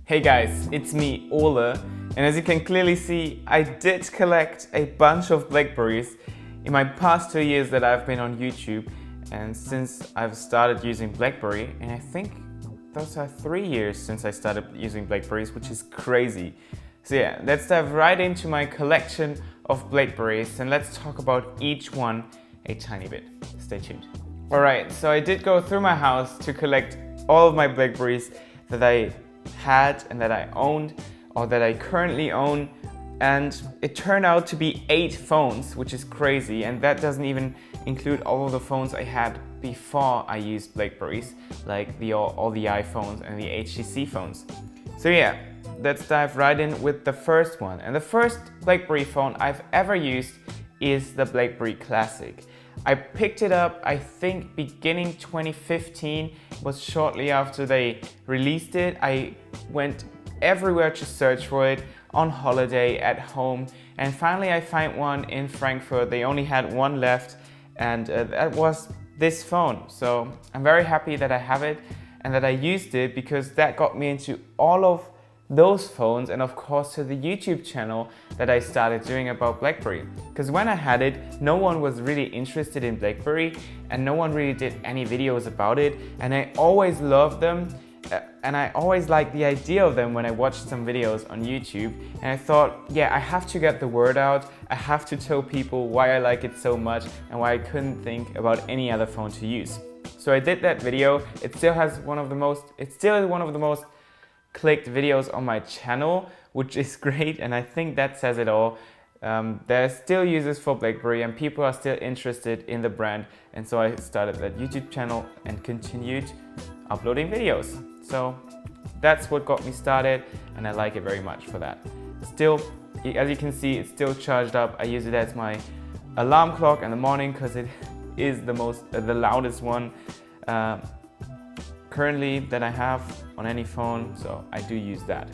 Hey guys, it's me, Ole, and as you can clearly see, I did collect a bunch of Blackberries in my past 2 years that I've been on YouTube, and since I've started using Blackberry, and I think those are 3 years since I started using Blackberries, which is crazy. So yeah, let's dive right into my collection of Blackberries and let's talk about each one a tiny bit. Stay tuned. Alright, so I did go through my house to collect all of my Blackberries that I had and that I owned or that I currently own, and it turned out to be 8 phones, which is crazy, and that doesn't even include all of the phones I had before I used Blackberries, like all the iPhones and the HTC phones. So yeah, let's dive right in with the first one. And the first Blackberry phone I've ever used is the Blackberry Classic. I picked it up, I think beginning 2015, was shortly after they released it. I went everywhere to search for it, on holiday, at home, and finally I found one in Frankfurt. They only had one left, and that was this phone. So I'm very happy that I have it and that I used it, because that got me into all of those phones and of course to the YouTube channel that I started doing about Blackberry. Because when I had it, no one was really interested in Blackberry and no one really did any videos about it, and I always loved them and I always liked the idea of them when I watched some videos on YouTube, and I thought, yeah, I have to get the word out, I have to tell people why I like it so much and why I couldn't think about any other phone to use. So I did that video. It still is one of the most clicked videos on my channel, which is great, and I think that says it all. There are still users for Blackberry and people are still interested in the brand, and so I started that YouTube channel and continued uploading videos. So that's what got me started, and I like it very much for that. Still, as you can see, it's still charged up. I use it as my alarm clock in the morning because it is the loudest one currently that I have on any phone, so I do use that.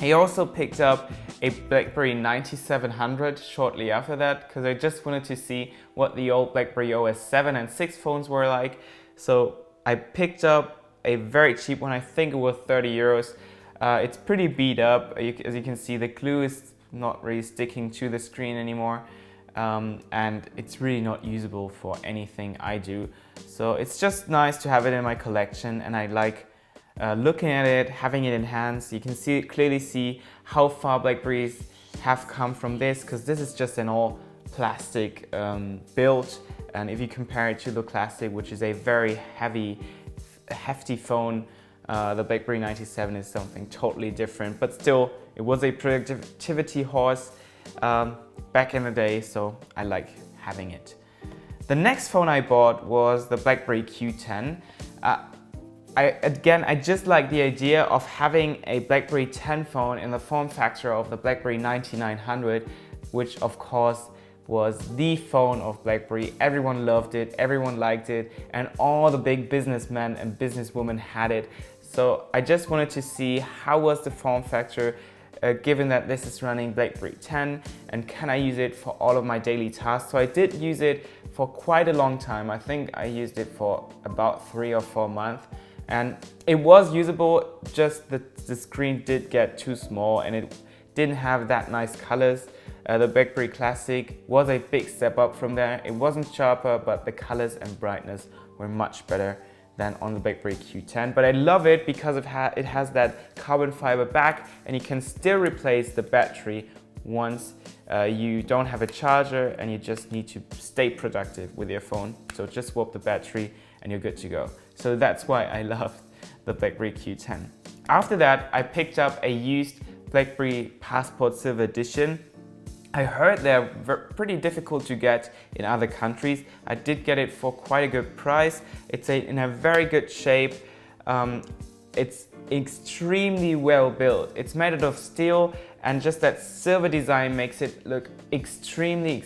I also picked up a Blackberry 9700 shortly after that, because I just wanted to see what the old Blackberry OS 7 and 6 phones were like. So I picked up a very cheap one. I think it was 30 euros. It's pretty beat up. As you can see, the glue is not really sticking to the screen anymore. And it's really not usable for anything I do. So it's just nice to have it in my collection, and I like looking at it, having it in hands. You can clearly see how far Blackberries have come from this, because this is just an all plastic build, and if you compare it to the Classic, which is a very hefty phone, the Blackberry 97 is something totally different, but still it was a productivity horse back in the day, so I like having it. The next phone I bought was the Blackberry Q10. I just like the idea of having a Blackberry 10 phone in the form factor of the Blackberry 9900, which of course was the phone of Blackberry. Everyone loved it, everyone liked it, and all the big businessmen and businesswomen had it. So I just wanted to see how was the form factor, given that this is running Blackberry 10, and can I use it for all of my daily tasks. So I did use it for quite a long time. I think I used it for about 3 or 4 months, and it was usable, just the screen did get too small and it didn't have that nice colors. The Blackberry Classic was a big step up from there. It wasn't sharper, but the colors and brightness were much better than on the Blackberry Q10. But I love it because it has that carbon fiber back, and you can still replace the battery once you don't have a charger and you just need to stay productive with your phone. So just swap the battery and you're good to go. So that's why I love the Blackberry Q10. After that, I picked up a used Blackberry Passport Silver Edition. I heard they're pretty difficult to get in other countries. I did get it for quite a good price. It's in a very good shape. It's extremely well built. It's made out of steel, and just that silver design makes it look extremely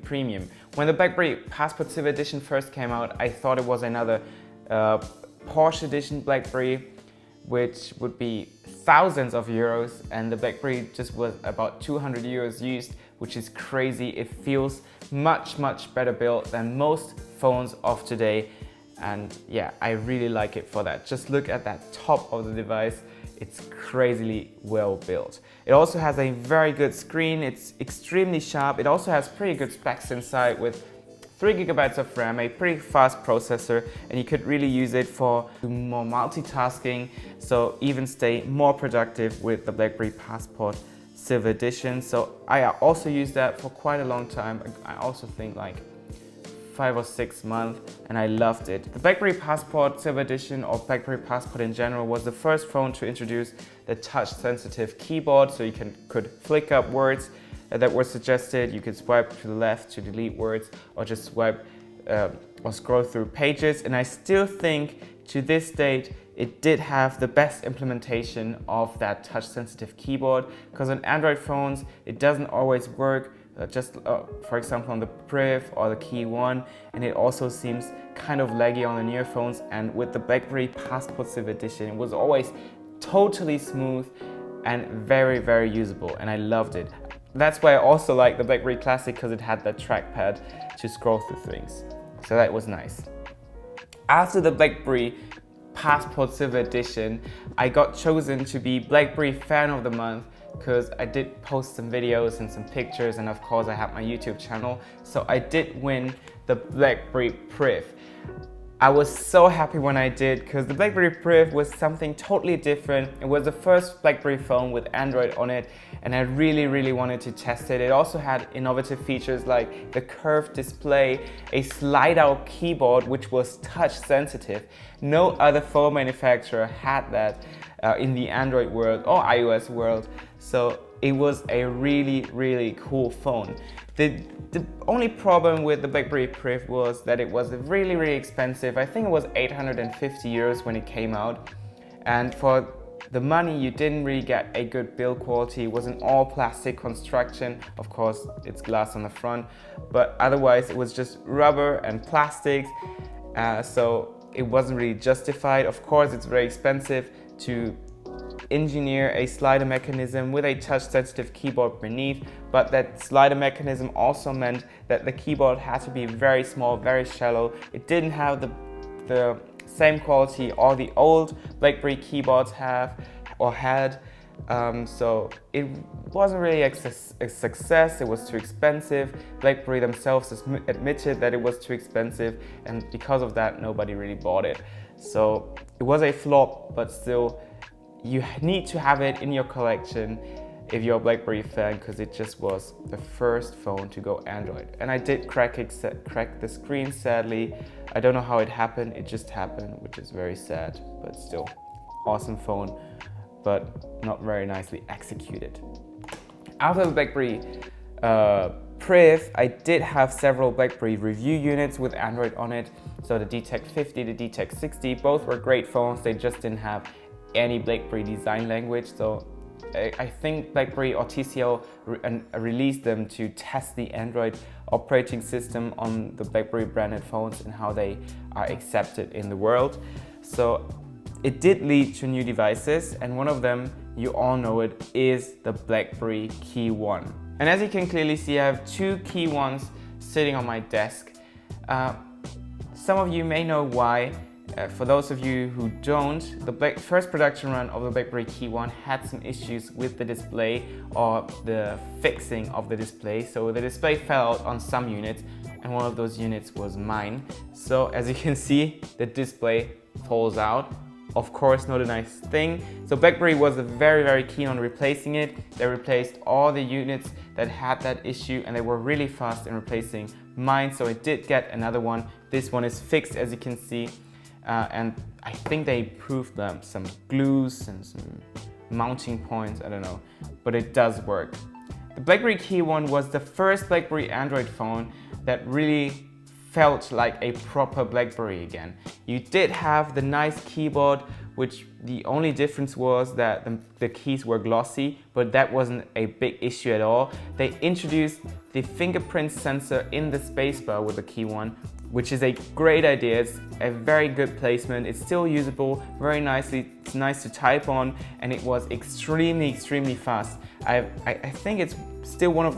premium. When the Blackberry Passport Silver Edition first came out, I thought it was another Porsche edition Blackberry, which would be thousands of euros, and the Blackberry just was about 200 euros used, which is crazy. It feels much better built than most phones of today, And yeah, I really like it for that. Just look at that top of the device. It's crazily well built. It also has a very good screen. It's extremely sharp. It also has pretty good specs inside with 3 GB of RAM, a pretty fast processor, and you could really use it for more multitasking, so even stay more productive with the BlackBerry Passport Silver Edition. So I also used that for quite a long time. I also think like 5 or 6 months, and I loved it. The BlackBerry Passport Silver Edition, or BlackBerry Passport in general, was the first phone to introduce the touch-sensitive keyboard, so you could flick up words that were suggested. You could swipe to the left to delete words, or just swipe or scroll through pages. And I still think to this date it did have the best implementation of that touch-sensitive keyboard, because on Android phones it doesn't always work. For example, on the Priv or the Key One, and it also seems kind of laggy on the newer phones. And with the BlackBerry Passport Silver Edition, it was always totally smooth and very, very usable, and I loved it. That's why I also like the BlackBerry Classic, because it had that trackpad to scroll through things. So that was nice. After the BlackBerry Passport Silver Edition, I got chosen to be BlackBerry Fan of the Month, because I did post some videos and some pictures, and of course I have my YouTube channel. So I did win the BlackBerry Priv. I was so happy when I did, because the BlackBerry Priv was something totally different. It was the first BlackBerry phone with Android on it, and I really, really wanted to test it. It also had innovative features like the curved display, a slide-out keyboard which was touch-sensitive. No other phone manufacturer had that in the Android world or iOS world, so it was a really, really cool phone. The only problem with the BlackBerry Priv was that it was really, really expensive. I think it was 850 euros when it came out. And for the money, you didn't really get a good build quality. It was an all plastic construction. Of course, it's glass on the front, but otherwise it was just rubber and plastics. So it wasn't really justified. Of course, it's very expensive to engineer a slider mechanism with a touch-sensitive keyboard beneath, but that slider mechanism also meant that the keyboard had to be very small, very shallow. It didn't have the same quality all the old BlackBerry keyboards have or had, so it wasn't really a success. It was too expensive. BlackBerry themselves admitted that it was too expensive, and because of that nobody really bought it. So it was a flop, but still you need to have it in your collection if you're a BlackBerry fan, because it just was the first phone to go Android. And I did crack the screen, sadly. I don't know how it happened, it just happened, which is very sad, but still, awesome phone, but not very nicely executed. After the BlackBerry Priv, I did have several BlackBerry review units with Android on it. So the D-Tech 50, the D-Tech 60, both were great phones. They just didn't have any BlackBerry design language. So I think BlackBerry or TCL released them to test the Android operating system on the BlackBerry branded phones and how they are accepted in the world. So it did lead to new devices, and one of them, you all know it, is the BlackBerry Key One. And as you can clearly see, I have 2 Key Ones sitting on my desk. Some of you may know why. For those of you who don't, the first production run of the BlackBerry Key One had some issues with the display or the fixing of the display. So the display fell out on some units, and one of those units was mine. So as you can see, the display falls out. Of course, not a nice thing. So BlackBerry was very, very keen on replacing it. They replaced all the units that had that issue, and they were really fast in replacing mine. So I did get another one. This one is fixed, as you can see. And I think they improved some glues and some mounting points, I don't know, but it does work. The BlackBerry Key One was the first BlackBerry Android phone that really felt like a proper BlackBerry again. You did have the nice keyboard, which the only difference was that the keys were glossy, but that wasn't a big issue at all. They introduced the fingerprint sensor in the spacebar with the Key One, which is a great idea. It's a very good placement. It's still usable very nicely. It's nice to type on, and it was extremely, extremely fast. I think it's still one of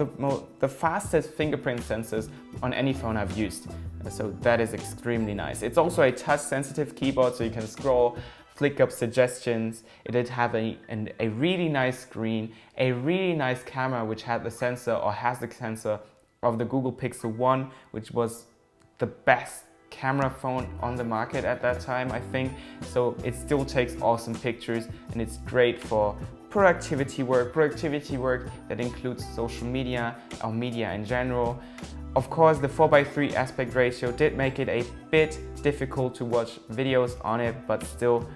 the fastest fingerprint sensors on any phone I've used. So that is extremely nice. It's also a touch-sensitive keyboard, so you can scroll, flick up suggestions. It did have a really nice screen, a really nice camera which had the sensor, or has the sensor, of the Google Pixel 1, which was the best camera phone on the market at that time, I think. So it still takes awesome pictures, and it's great for productivity work that includes social media or media in general. Of course, the 4:3 aspect ratio did make it a bit difficult to watch videos on it, but still,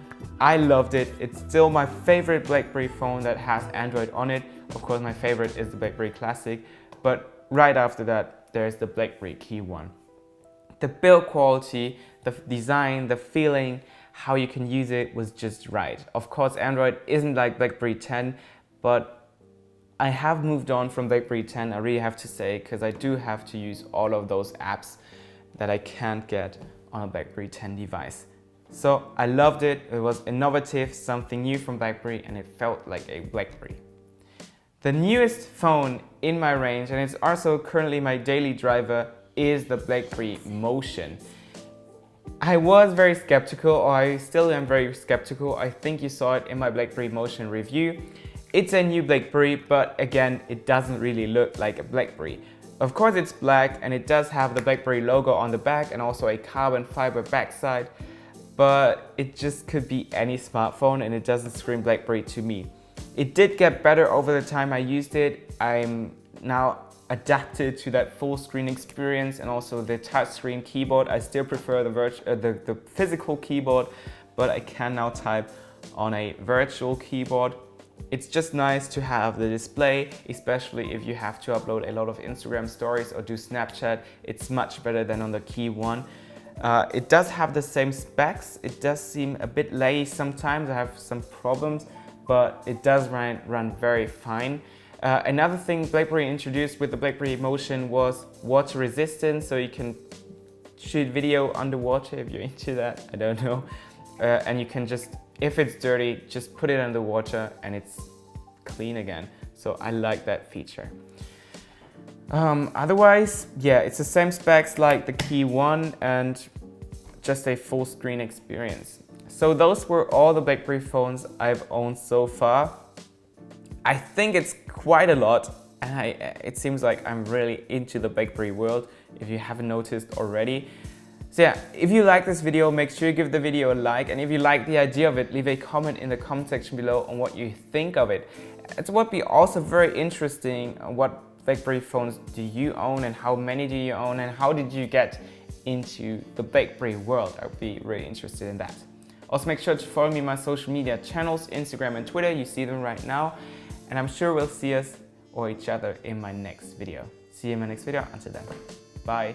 I loved it. It's still my favorite BlackBerry phone that has Android on it. Of course, my favorite is the BlackBerry Classic, but right after that, there's the BlackBerry Key One. The build quality, the design, the feeling, how you can use it was just right. Of course, Android isn't like BlackBerry 10, but I have moved on from BlackBerry 10, I really have to say, because I do have to use all of those apps that I can't get on a BlackBerry 10 device. So I loved it. It was innovative, something new from BlackBerry, and it felt like a BlackBerry. The newest phone in my range, and it's also currently my daily driver, is the BlackBerry Motion. I was very skeptical, or I still am very skeptical. I think you saw it in my BlackBerry Motion review. It's a new BlackBerry, but again, it doesn't really look like a BlackBerry. Of course, it's black, and it does have the BlackBerry logo on the back and also a carbon fiber backside, but it just could be any smartphone, and it doesn't scream BlackBerry to me. It did get better over the time I used it. I'm now adapted to that full screen experience and also the touchscreen keyboard. I still prefer the physical keyboard, but I can now type on a virtual keyboard. It's just nice to have the display, especially if you have to upload a lot of Instagram stories or do Snapchat. It's much better than on the Key One. It does have the same specs. It does seem a bit laggy sometimes. I have some problems, but it does run very fine. Another thing BlackBerry introduced with the BlackBerry Motion was water resistance, so you can shoot video underwater if you're into that, I don't know. And you can just, if it's dirty, just put it underwater and it's clean again. So I like that feature. Otherwise, yeah, it's the same specs like the Key One and just a full screen experience. So those were all the BlackBerry phones I've owned so far. I think it's quite a lot, and it seems like I'm really into the BlackBerry world, if you haven't noticed already. So yeah, if you like this video, make sure you give the video a like, and if you like the idea of it, leave a comment in the comment section below on what you think of it. It would be also very interesting what BlackBerry phones do you own, and how many do you own, and how did you get into the BlackBerry world? I would be really interested in that. Also, make sure to follow me on my social media channels, Instagram and Twitter. You see them right now. And I'm sure we'll see us or each other in my next video. See you in my next video. Until then, bye.